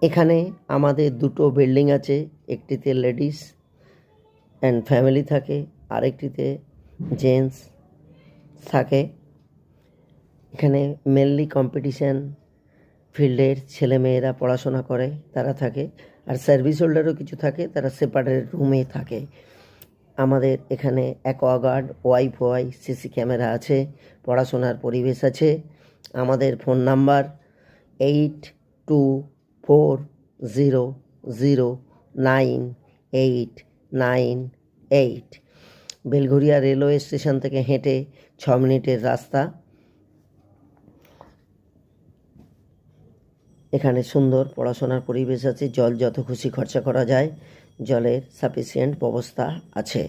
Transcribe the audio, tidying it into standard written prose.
এখানে আমাদের দুটো বিল্ডিং আছে, একটিতে লেডিস অ্যান্ড ফ্যামিলি থাকে, আরেকটিতে জেন্টস থাকে। এখানে মেনলি কম্পিটিশান ফিল্ডের ছেলেমেয়েরা পড়াশোনা করে, তারা থাকে। আর সার্ভিস হোল্ডারও কিছু থাকে, তারা সেপারেট রুমে থাকে। আমাদের এখানে অ্যাকোয়াগার্ড, ওয়াইফাই, সিসি ক্যামেরা আছে, পড়াশোনার পরিবেশ আছে। আমাদের phone number 82400988। Belgharia railway station থেকে হেঁটে 6 মিনিটের রাস্তা। এখানে সুন্দর পড়াশোনার পরিবেশ আছে, জল যত খুশি খরচা করা যায়, জলের সাফিসিয়েন্ট ব্যবস্থা আছে।